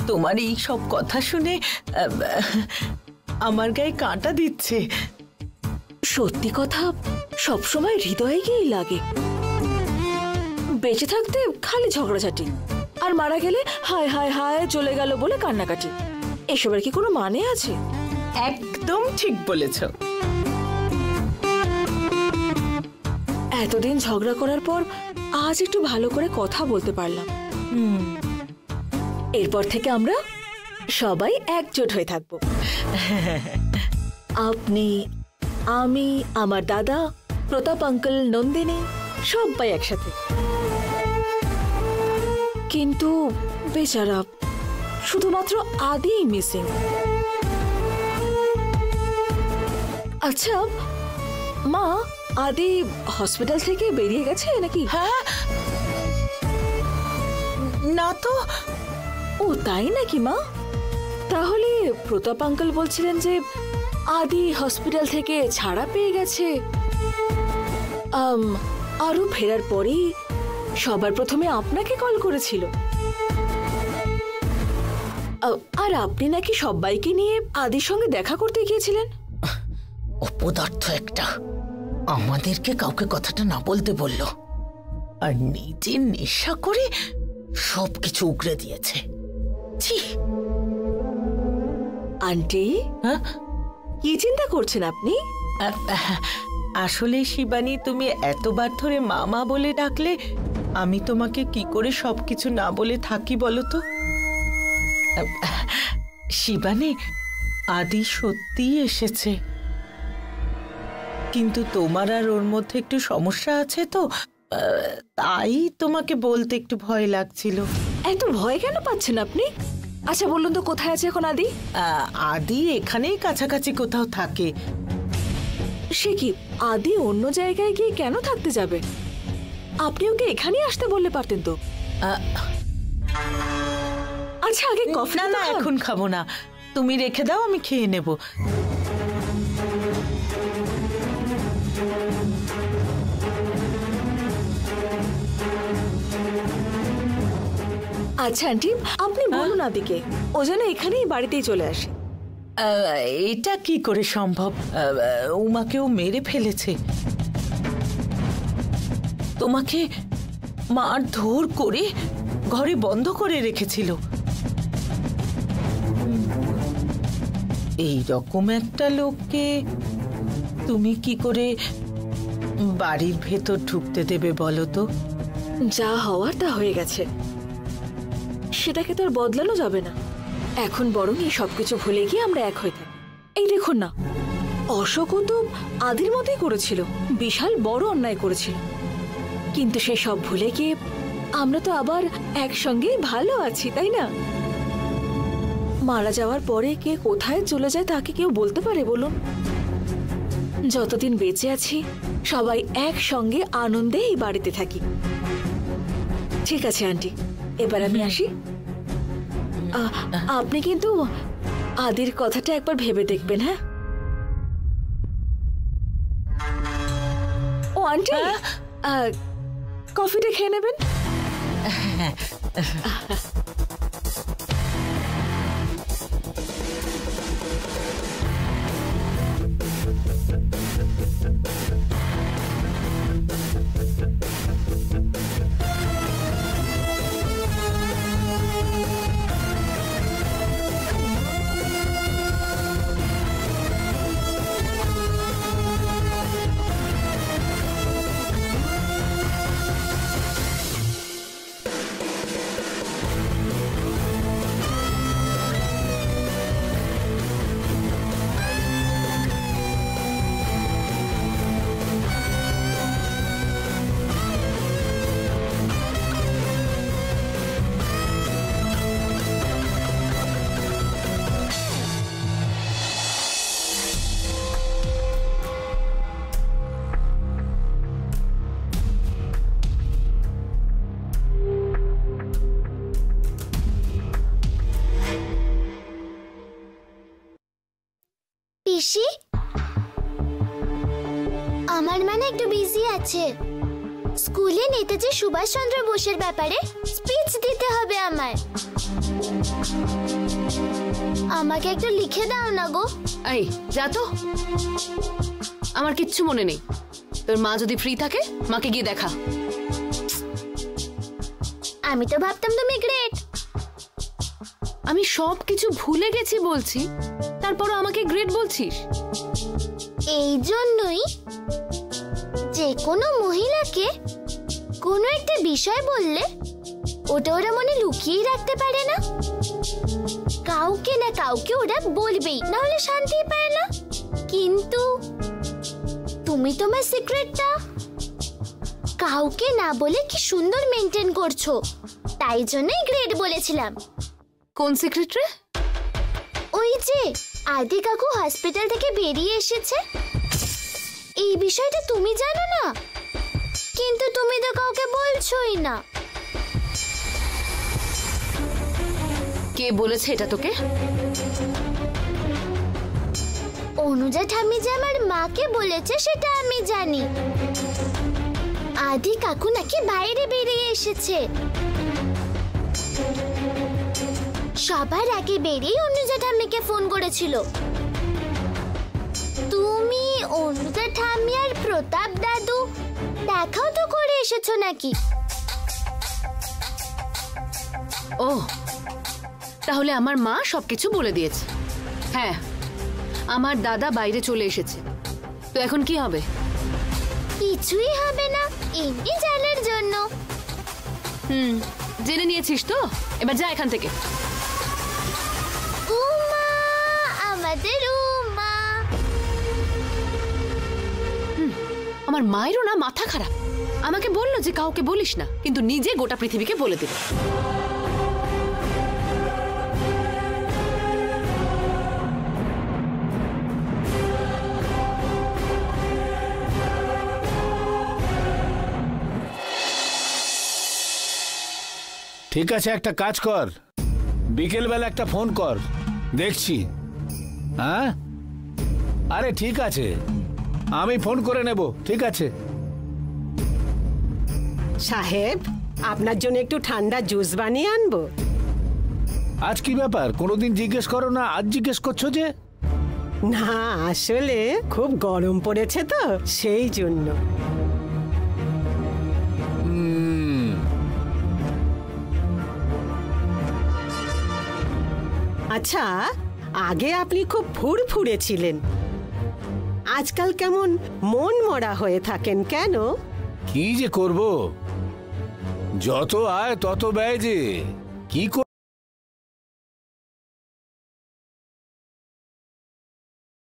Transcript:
তোমার এই সব কথা শুনে আমার গায়ে কাঁটা দিচ্ছে। সত্যি কথা সবসময় হৃদয়ে গিয়েই লাগে। বেঁচে থাকতে খালি ঝগড়াঝাটি, আর মারা গেলে হায় হায় হায় চলে গেল বলে কান্নাকাটি। এসবের কি কোনো মানে আছে? একদম ঠিক বলেছ। এতদিন ঝগড়া করার পর আজ একটু ভালো করে কথা বলতে পারলাম। এরপর থেকে আমরা সবাই একজোট হয়ে থাকবো। আপনি, আমি, আমার দাদা, প্রতাপ আঙ্কেল, নন্দিনী সবাই একসাথে। কিন্তু বেচারা শুধুমাত্র আদি মিসিং। আচ্ছা মা, আদি হসপিটাল থেকে বেরিয়ে গেছে নাকি? হ্যাঁ, না তো। ও তাই নাকি মা? তাহলে প্রতাপ আঙ্কেল বলছিলেন যে আদি হসপিটাল থেকে ছাড়া পেয়ে গেছে। আরও ফেরার পরেই সবার প্রথমে আপনাকে কল করেছিল। আর আপনি নাকি সবাইকে নিয়ে আদির সঙ্গে দেখা করতে গিয়েছিলেন। অপদার্থ একটা, আমাদেরকে কাউকে কথাটা না বলতে বলল, আর নিজে নেশা করে সবকিছু উগড়ে দিয়েছে। আন্টি, কি চিন্তা করছেন আপনি? আসলে শিবানী, তুমি এতবার ধরে মামা বলে ডাকলে আমি তোমাকে কি করে সবকিছু না বলে থাকি বলো তো? শিবানী, আদি সত্যিই এসেছে, কিন্তু তোমার আর ওর মধ্যে একটু সমস্যা আছে তো, তাই তোমাকে বলতে একটু ভয় লাগছিল। এত ভয় কেন পাচ্ছেন আপনি? আচ্ছা বলুন তো, কোথায় আছে এখন আদি? আদি এখানেই কাছাকাছি কোথাও থাকে। সে কি, আদি অন্য জায়গায় গিয়ে কেন থাকতে যাবে? আপনি ওকে এখানেই আসতে বললে পারতেন তো। আচ্ছা আগে কফি। না, এখন খাবো না, তুমি রেখে দাও, আমি খেয়ে নেব। আচ্ছা আন্টি, আপনি বলুন আদিকে ও যেন এখানেই বাড়িতেই চলে আসে। এটা কি করে সম্ভব? উমাকেও মেরে ফেলেছে, তোমাকে মারধর করে ঘরে বন্ধ করে রেখেছিল। এই রকম একটা লোককে তুমি কি করে বাড়ির ভেতর ঢুকতে দেবে বলো তো? যা হওয়ার তা হয়ে গেছে, সেটাকে তো আর বদলানো যাবে না। এখন বরং এই সবকিছু ভুলে গিয়ে আমরা এক হয়ে থাকি। এই দেখুন না, অশোকও তো আদির মতোই করেছিল, বিশাল বড় অন্যায় করেছিল, কিন্তু সে সব ভুলে গিয়ে আমরা তো আবার একসঙ্গে ভালো আছি, তাই না? মারা যাওয়ার পরে কে কোথায় চলে যায় তাকে কেউ বলতে পারে বলুন? যতদিন বেঁচে আছি সবাই একসঙ্গে আনন্দে এই বাড়িতে থাকি। ঠিক আছে আন্টি, এবার আমি আসি। আপনি কিন্তু আদির কথাটা একবার ভেবে দেখবেন। হ্যাঁ। ও আন্টি, কফিটা খেয়ে নেবেন। পিসি, আমার মানে একটু বিজি আছে। স্কুলে নেতাজি সুভাষচন্দ্র বোসের ব্যাপারে স্পিচ দিতে হবে আমার। আমাকে একটু লিখে দাও না গো। এই যা তো, আমার কিচ্ছু মনে নেই। তোর মা যদি ফ্রি থাকে মাকে গিয়ে দেখা। আমি তো ভাবতাম তুমি গ্রেট। আমি সব কিছু ভুলে গেছি বলছি, তারপরও আমাকে গ্রেট বলছিস? এই জন্যই যে কোনো মহিলাকে কোনো একটা বিষয় বললে ওটা ওরা মনে লুকিয়ে রাখতে পারে না, কাউকে না কাউকে ওরা বলবেই, না হলে শান্তি পায় না। কিন্তু তুমি তোমার সিক্রেটটা কাউকে না বলে কি সুন্দর মেনটেন করছো, তাই জন্যই গ্রেট বলেছিলাম। কোন সিক্রেট রে? ওই যে আদি কাকু হসপিটাল থেকে বেরিয়ে এসেছে, এই বিষয়টা তুমি জানো না, কিন্তু তুমি তো কাউকে বলছোই না। কে বলেছে এটা তোকে? অনুজা ঠাম্মি যে আমার মাকে বলেছে সেটা আমি জানি। আদি কাকু নাকি বাইরে বেরিয়ে এসেছে, সবার আগে বেরিয়ে অনুজা ঠাম্মিকে ফোন করেছিল। তুমি অনুজা ঠাম্মি আর প্রতাপ দাদু দেখাও তো করে এসেছো নাকি? ও, তাহলে আমার মা সবকিছু বলে দিয়েছে। হ্যাঁ, আমার দাদা বাইরে চলে এসেছে। তো এখন কি হবে? কিছুই হবে না, এমনি জানার জন্য। জেনে নিয়েছিস তো, এবার যা এখান থেকে। উমা, আমাদের উমা। আমার মায়েরও না মাথা খারাপ, আমাকে বললো যে কাউকে বলিস না, কিন্তু নিজে গোটা পৃথিবীকে বলে দিল। ঠিক আছে, একটা কাজ কর, বিকেলবেলা একটা ফোন কর, দেখছি। হ্যাঁ, আরে ঠিক আছে, আমি ফোন করে নেব। ঠিক আছে সাহেব, আপনার জন্য একটু ঠান্ডা জুস বানিয়ে আনবো? আজ কি ব্যাপার, কোনোদিন জিজ্ঞেস করো না, আজ জিজ্ঞেস করছো যে? না, আসলে খুব গরম পড়েছে তো সেই জন্য। আচ্ছা, আগে আপনি খুব ফুরফুরে ছিলেন, আজকাল কেমন মন মরা হয়ে থাকেন কেন? কি যে করব, যত আয় তত ব্যয় যে, কি